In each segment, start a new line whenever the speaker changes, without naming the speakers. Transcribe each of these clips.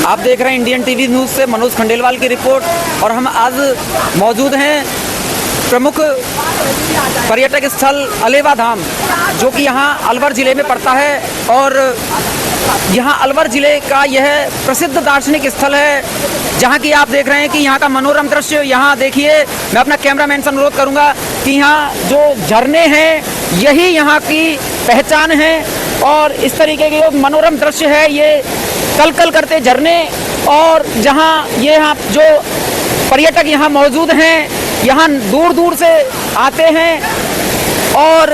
आप देख रहे हैं इंडियन टीवी न्यूज़ से मनोज खंडेलवाल की रिपोर्ट। और हम आज मौजूद हैं प्रमुख पर्यटक स्थल अलेवा धाम, जो कि यहाँ अलवर ज़िले में पड़ता है। और यहाँ अलवर ज़िले का यह प्रसिद्ध दार्शनिक स्थल है, जहाँ की आप देख रहे हैं कि यहाँ का मनोरम दृश्य। यहाँ देखिए, मैं अपना कैमरामैन से अनुरोध करूँगा कि यहाँ जो झरने हैं यही यहाँ की पहचान है। और इस तरीके के जो मनोरम दृश्य है, ये कल कल करते झरने, और जहाँ ये यहाँ जो पर्यटक यहाँ मौजूद हैं, यहाँ दूर दूर से आते हैं और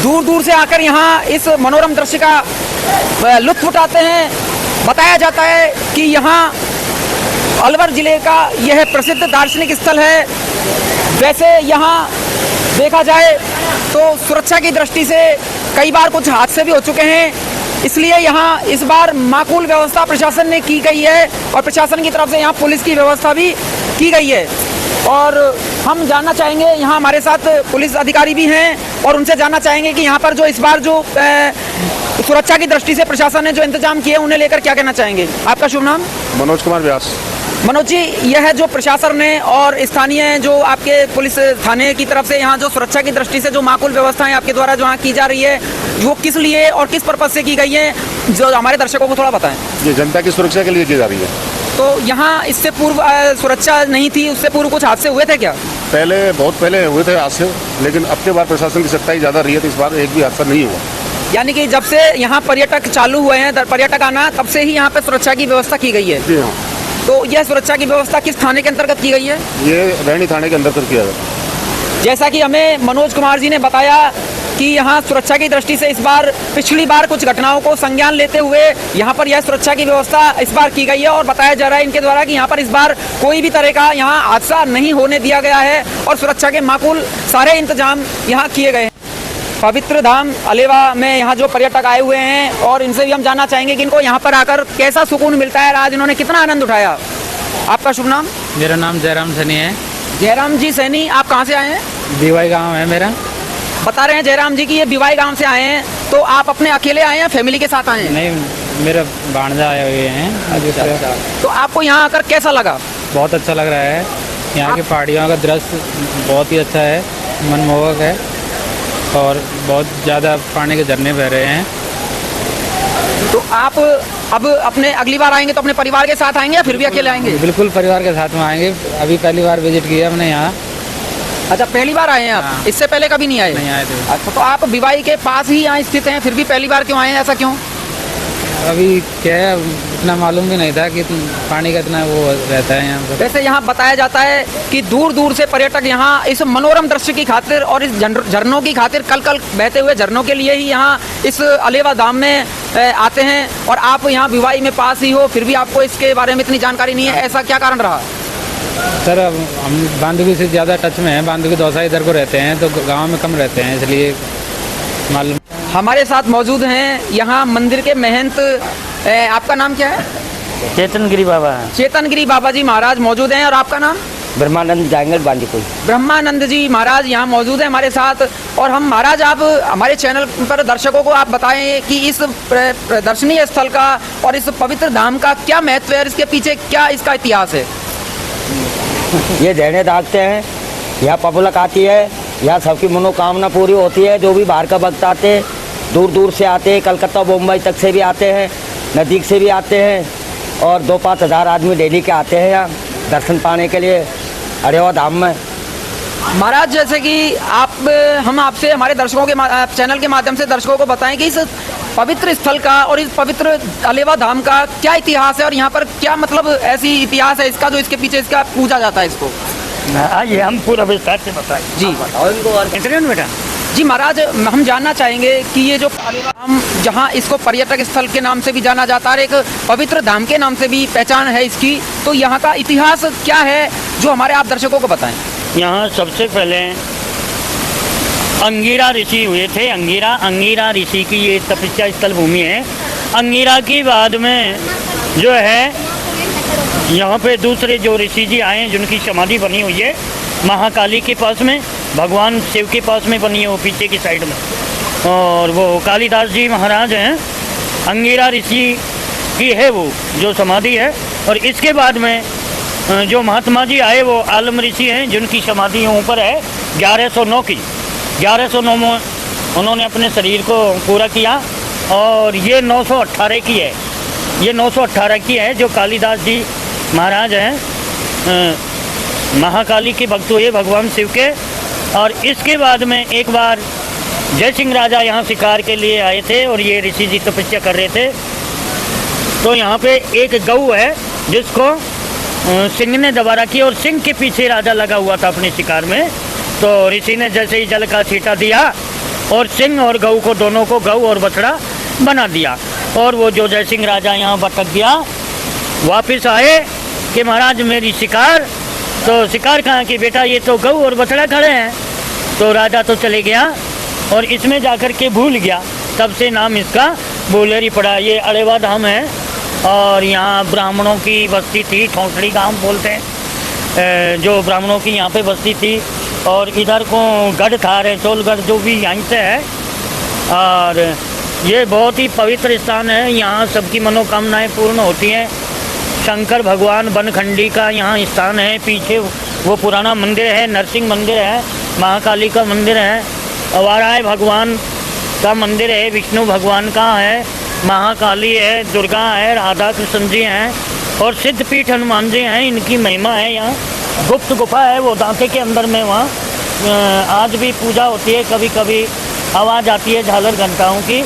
दूर दूर से आकर यहाँ इस मनोरम दृश्य का लुत्फ उठाते हैं। बताया जाता है कि यहाँ अलवर ज़िले का यह प्रसिद्ध दार्शनिक स्थल है। वैसे यहाँ देखा जाए तो सुरक्षा की दृष्टि से कई बार कुछ हादसे भी हो चुके हैं, इसलिए यहाँ इस बार माकूल व्यवस्था प्रशासन ने की गई है और प्रशासन की तरफ से यहाँ पुलिस की व्यवस्था भी की गई है। और हम जानना चाहेंगे, यहाँ हमारे साथ पुलिस अधिकारी भी हैं और उनसे जानना चाहेंगे कि यहाँ पर जो इस बार जो सुरक्षा की दृष्टि से प्रशासन ने जो इंतजाम किए उन्हें लेकर क्या कहना चाहेंगे। आपका शुभ नाम?
मनोज कुमार व्यास।
मनोज जी, यह जो प्रशासन ने और स्थानीय जो आपके पुलिस थाने की तरफ से यहाँ जो सुरक्षा की दृष्टि से जो माकूल व्यवस्थाएं आपके द्वारा जो यहाँ की जा रही है, वो किस लिए और किस पर्पज से की गई है, जो हमारे दर्शकों को थोड़ा बताएं।
ये जनता की सुरक्षा के लिए की जा रही है।
तो यहाँ इससे पूर्व सुरक्षा नहीं थी, उससे पूर्व कुछ हादसे हुए थे क्या?
पहले बहुत पहले हुए थे हादसे, लेकिन अब के बाद प्रशासन की सख्ताई ज़्यादा रही है, तो इस बार एक भी हादसा नहीं हुआ।
यानी कि जब से यहाँ पर्यटक चालू हुए हैं, पर्यटक आना, तब से ही यहाँ पे सुरक्षा की व्यवस्था की गई है।
जी हाँ।
तो यह सुरक्षा की व्यवस्था किस थाने के अंतर्गत की गई है?
ये रैनी थाने के अंतर्गत किया गया।
जैसा कि हमें मनोज कुमार जी ने बताया कि यहाँ सुरक्षा की दृष्टि से इस बार पिछली बार कुछ घटनाओं को संज्ञान लेते हुए यहाँ पर यह सुरक्षा की व्यवस्था इस बार की गई है। और बताया जा रहा है इनके द्वारा कि यहाँ पर इस बार कोई भी तरह का यहाँ हादसा नहीं होने दिया गया है और सुरक्षा के माकूल सारे इंतजाम यहाँ किए गए हैं। पवित्र धाम अलेवा में यहाँ जो पर्यटक आए हुए हैं, और इनसे भी हम जानना चाहेंगे कि इनको यहाँ पर आकर कैसा सुकून मिलता है, आज इन्होंने कितना आनंद उठाया। आपका शुभ नाम?
मेरा नाम जयराम सैनी है।
जयराम जी सैनी, आप कहाँ से आए हैं?
बीवाई गांव है मेरा।
बता रहे हैं जयराम जी कि ये बीवाई गांव से आए हैं, तो आप अपने अकेले आए हैं, फैमिली के साथ आए हैं?
नहीं, मेरे भांजा आए हुए हैं।
अच्छा। तो आपको यहाँ आकर कैसा लगा?
बहुत अच्छा लग रहा है। यहाँ की पहाड़ियों का दृश्य बहुत ही अच्छा है, मनमोहक है, और बहुत ज़्यादा पानी के झरने बह रहे हैं।
तो आप अब अपने अगली बार आएंगे तो अपने परिवार के साथ आएंगे या फिर भी अकेले आएंगे?
बिल्कुल परिवार के साथ में आएंगे। अभी पहली बार विजिट किया हमने यहाँ।
अच्छा, पहली बार आए हैं आप?
हाँ।
इससे पहले कभी नहीं आए?
नहीं आए थे।
अच्छा, तो आप बीवाई के पास ही यहाँ स्थित हैं, फिर भी पहली बार क्यों आए हैं, ऐसा क्यों?
अभी क्या है, इतना मालूम भी नहीं था कि पानी का इतना वो रहता है यहाँ पर।
वैसे यहाँ बताया जाता है कि दूर दूर से पर्यटक यहाँ इस मनोरम दृश्य की खातिर और इस झरनों की खातिर, कल कल बहते हुए झरनों के लिए ही यहाँ इस अलेवा धाम में आते हैं। और आप यहाँ भिवाई में पास ही हो, फिर भी आपको इसके बारे में इतनी जानकारी नहीं है, ऐसा क्या कारण रहा?
सर, हम बांधवी से ज़्यादा टच में हैं। बांधवी दौसा इधर को रहते हैं, तो गाँव में कम रहते हैं, इसलिए मालूम।
हमारे साथ मौजूद हैं यहाँ मंदिर के महंत। आपका नाम क्या है?
चेतनगिरी बाबा है।
चेतनगिरी बाबा जी महाराज मौजूद हैं। और आपका नाम?
ब्रह्मानंद जाएंगे बांदीपुर।
ब्रह्मानंद जी महाराज यहाँ मौजूद हैं हमारे साथ। और हम महाराज, आप हमारे चैनल पर दर्शकों को आप बताएं कि इस दर्शनीय स्थल का और इस पवित्र धाम का क्या महत्व है, इसके पीछे क्या इसका इतिहास है?
ये झरने दागते हैं, यहाँ पब्लिक आती है, यहाँ सबकी मनोकामना पूरी होती है। जो भी बाहर का भक्त आते, दूर दूर से आते हैं, कलकत्ता मुंबई तक से भी आते हैं, नज़दीक से भी आते हैं, और 2-5 हज़ार आदमी डेली के आते हैं यहाँ दर्शन पाने के लिए अलेवा धाम में।
महाराज, जैसे कि हम आपसे हमारे दर्शकों के चैनल के माध्यम से दर्शकों को बताएं कि इस पवित्र स्थल का और इस पवित्र अलेवा धाम का क्या इतिहास है, और यहाँ पर क्या मतलब ऐसी इतिहास है इसका जो इसके पीछे इसका पूजा जाता है इसको।
ये हम पूरा विस्तार से बताएं।
जी
बताओ इनको बेटा।
जी महाराज, हम जानना चाहेंगे कि ये जो अलेवा धाम, जहाँ इसको पर्यटक स्थल के नाम से भी जाना जाता है, एक पवित्र धाम के नाम से भी पहचान है इसकी, तो यहाँ का इतिहास क्या है जो हमारे आप दर्शकों को बताएं।
यहाँ सबसे पहले अंगिरा ऋषि हुए थे। अंगिरा ऋषि की ये तपस्या स्थल भूमि है। अंगिरा की बाद में जो है यहाँ पे दूसरे जो ऋषि जी आए, जिनकी समाधि बनी हुई है महाकाली के पास में, भगवान शिव के पास में बनी है, वो पीछे की साइड में। और वो कालिदास जी महाराज हैं। अंगिरा ऋषि की है वो जो समाधि है। और इसके बाद में जो महात्मा जी आए वो आलम ऋषि हैं जिनकी समाधि ऊपर है 1109 की। 1109 में उन्होंने अपने शरीर को पूरा किया और ये 918 की है। ये 918 की है जो कालिदास जी महाराज हैं, महाकाली के भक्त हुए भगवान शिव के। और इसके बाद में एक बार जय सिंह राजा यहाँ शिकार के लिए आए थे और ये ऋषि जी तपस्या कर रहे थे। तो यहाँ पे एक गऊ है जिसको सिंह ने दबा रखी और सिंह के पीछे राजा लगा हुआ था अपने शिकार में। तो ऋषि ने जैसे ही जल का छींटा दिया और सिंह और गऊ को दोनों को गऊ और बछड़ा बना दिया। और वो जो जय सिंह राजा यहाँ भटक गया, वापस आए कि महाराज मेरी शिकार। तो शिकार कहाँ की बेटा, ये तो गऊ और बछड़ा खड़े हैं। तो राजा तो चले गया और इसमें जाकर के भूल गया, तब से नाम इसका भूलेरी पड़ा। ये अड़ेवा धाम है और यहाँ ब्राह्मणों की बस्ती थी, ठोंसड़ी गांव बोलते हैं, जो ब्राह्मणों की यहाँ पे बस्ती थी। और इधर को गढ़ था रसोलगढ़ जो भी यहीं से है। और ये बहुत ही पवित्र स्थान है, यहाँ सबकी मनोकामनाएं पूर्ण होती हैं। शंकर भगवान बनखंडी का यहाँ स्थान है। पीछे वो पुराना मंदिर है, नरसिंह मंदिर है, महाकाली का मंदिर है, वाराह भगवान का मंदिर है, विष्णु भगवान का है, महाकाली है, दुर्गा है, राधा कृष्ण जी हैं और सिद्धपीठ हनुमान जी हैं। इनकी महिमा है। यहाँ गुप्त गुफा है, वो दांते के अंदर में, वहाँ आज भी पूजा होती है। कभी कभी आवाज़ आती है झालर घंटाओं की।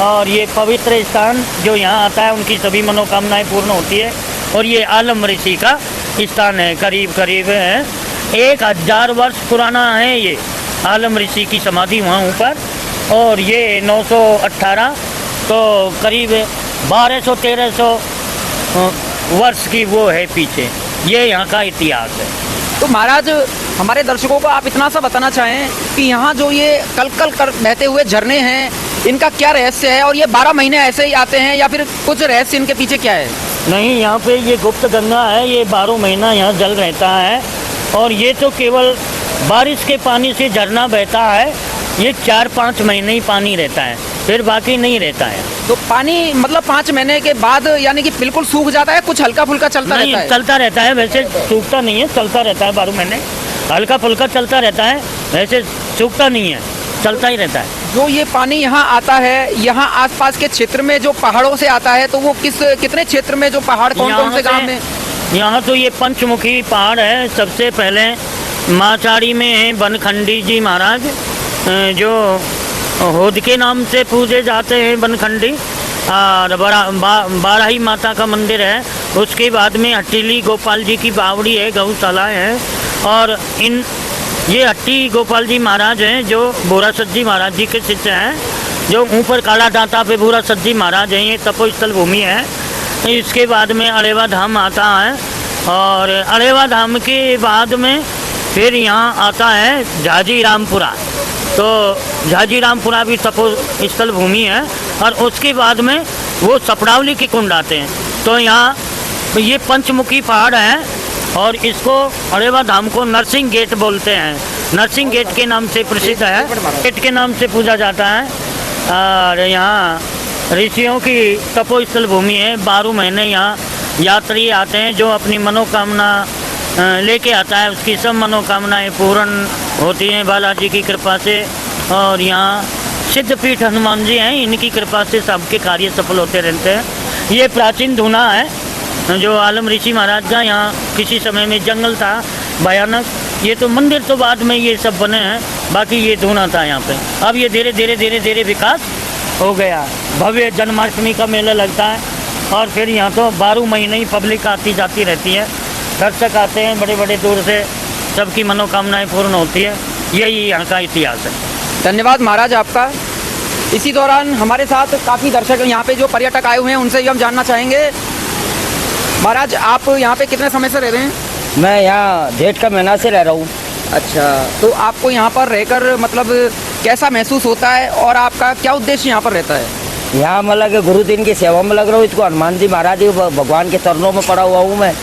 और ये पवित्र स्थान जो यहाँ आता है उनकी सभी मनोकामनाएं पूर्ण होती है। और ये आलम ऋषि का स्थान है, करीब करीब 1000 वर्ष पुराना है ये आलम ऋषि की समाधि वहाँ ऊपर। और ये 918 तो करीब 1200-1300 वर्ष की वो है पीछे। ये यहाँ का इतिहास है।
तो महाराज हमारे दर्शकों को आप इतना सा बताना चाहें कि यहाँ जो ये कल कल कर बहते हुए झरने हैं, इनका क्या रहस्य है? और ये 12 महीने ऐसे ही आते हैं या फिर कुछ रहस्य इनके पीछे क्या है?
नहीं, यहाँ पे ये गुप्त गंगा है, ये 12 महीना यहाँ जल रहता है। और ये तो केवल बारिश के पानी से झरना बहता है, ये 4-5 महीने ही पानी रहता है, फिर बाकी नहीं रहता है।
तो पानी मतलब 5 महीने के बाद यानी कि बिल्कुल सूख जाता है, कुछ हल्का फुल्का चलता रहता है?
चलता रहता है, वैसे सूखता नहीं है, चलता रहता है 12 महीने, हल्का फुल्का चलता रहता है, वैसे सूखता नहीं है, चलता ही रहता है।
जो ये पानी यहाँ आता है, यहाँ आसपास के क्षेत्र में जो पहाड़ों से आता है, तो वो कितने क्षेत्र में, जो पहाड़ कौन कौन से गाँव में?
यहाँ तो ये पंचमुखी पहाड़ है। सबसे पहले माचाड़ी में है बनखंडी जी महाराज, जो होद के नाम से पूजे जाते हैं बनखंडी। और बाराही माता का मंदिर है। उसके बाद में हट्टीली गोपाल जी की बावड़ी है, गौशाला है। और ये हट्टी गोपाल जी महाराज हैं जो भूरा सज्जी महाराज जी के शिष्य हैं, जो ऊपर काला दांता पे भूरा सज्जी महाराज हैं। ये तपोस्थल भूमि है। इसके बाद में अड़ेवा धाम आता है और अड़ेवा धाम के बाद में फिर यहाँ आता है झाजी रामपुरा। तो झाजी रामपुरा भी तपोस्थल भूमि है। और उसके बाद में वो सपड़ावली के कुंड आते हैं। तो यहाँ ये पंचमुखी पहाड़ है और इसको अड़ेवा धाम को नरसिंह गेट बोलते हैं। नरसिंह गेट के नाम से प्रसिद्ध है, गेट के नाम से पूजा जाता है। और यहाँ ऋषियों की तपोस्थल भूमि है। 12 महीने यहाँ यात्री आते हैं, जो अपनी मनोकामना लेके आता है उसकी सब मनोकामनाएं पूर्ण होती हैं बालाजी की कृपा से। और यहाँ सिद्धपीठ हनुमान जी हैं, इनकी कृपा से सबके कार्य सफल होते रहते हैं। ये प्राचीन धूना है जो आलम ऋषि महाराज का। यहाँ किसी समय में जंगल था भयानक। ये तो मंदिर तो बाद में ये सब बने हैं, बाकी ये धूना था यहाँ पे। अब ये धीरे धीरे विकास हो गया। भव्य जन्माष्टमी का मेला लगता है और फिर यहाँ तो 12 महीने ही पब्लिक आती जाती रहती है। दर्शक आते हैं बड़े बड़े दूर से, सबकी मनोकामनाएं पूर्ण होती है। यही यहाँ का इतिहास है।
धन्यवाद महाराज आपका। इसी दौरान हमारे साथ काफ़ी दर्शक यहाँ पे जो पर्यटक आए हुए हैं उनसे भी हम जानना चाहेंगे। महाराज आप यहाँ पे कितने समय से रह रहे हैं?
मैं यहाँ जेठ का महीना से रह रहा हूँ।
अच्छा, तो आपको यहाँ पर रहकर मतलब कैसा महसूस होता है और आपका क्या उद्देश्य यहाँ पर रहता है?
यहाँ मतलब कि गुरु दिन की सेवा में लग रहा हूँ। इसको हनुमान जी महाराज जी भगवान के चरणों में पड़ा हुआ हूँ मैं।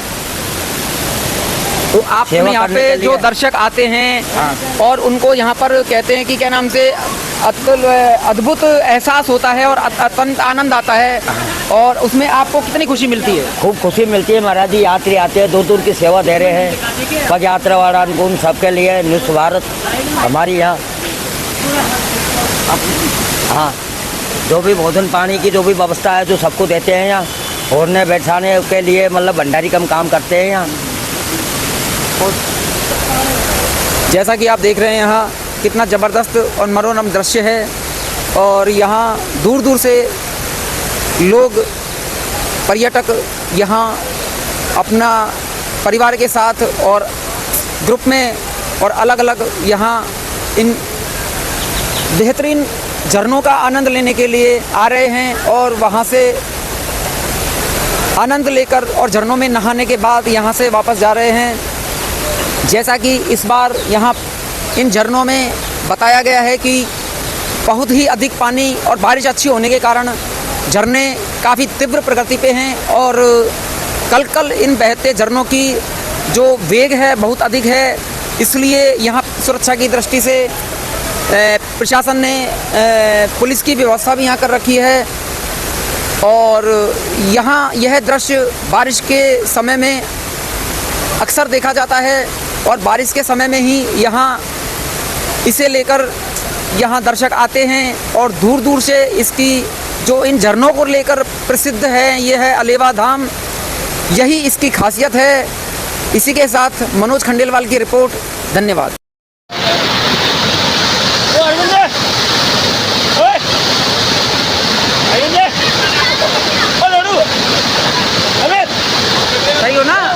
तो आप यहाँ पे जो दर्शक आते हैं और उनको यहाँ पर कहते हैं कि क्या नाम से अद्भुत एहसास होता है और अत्यंत आनंद आता है, और उसमें आपको कितनी खुशी मिलती है?
खूब खुशी मिलती है महाराज जी। यात्री आते हैं, दूर दूर की सेवा दे रहे हैं, पग यात्रा वाला उन सबके लिए निष्ठ भारत हमारी यहाँ। हाँ, जो भी भोजन पानी की जो भी व्यवस्था है जो सबको देते हैं यहाँ, ओढ़ने बैठाने के लिए मतलब भंडारी कम काम करते हैं यहाँ।
जैसा कि आप देख रहे हैं यहाँ कितना ज़बरदस्त और मनोरम दृश्य है, और यहाँ दूर दूर से लोग पर्यटक यहाँ अपना परिवार के साथ और ग्रुप में और अलग अलग यहाँ इन बेहतरीन झरनों का आनंद लेने के लिए आ रहे हैं, और वहाँ से आनंद लेकर और झरनों में नहाने के बाद यहाँ से वापस जा रहे हैं। जैसा कि इस बार यहाँ इन झरनों में बताया गया है कि बहुत ही अधिक पानी और बारिश अच्छी होने के कारण झरने काफ़ी तीव्र प्रगति पे हैं, और कल इन बहते झरनों की जो वेग है बहुत अधिक है। इसलिए यहाँ सुरक्षा की दृष्टि से प्रशासन ने पुलिस की व्यवस्था भी यहाँ कर रखी है, और यहाँ यह दृश्य बारिश के समय में अक्सर देखा जाता है, और बारिश के समय में ही यहाँ इसे लेकर यहाँ दर्शक आते हैं, और दूर दूर से इसकी जो इन झरनों को लेकर प्रसिद्ध है ये है अलेवा धाम, यही इसकी खासियत है। इसी के साथ मनोज खंडेलवाल की रिपोर्ट। धन्यवाद। सही हो ना?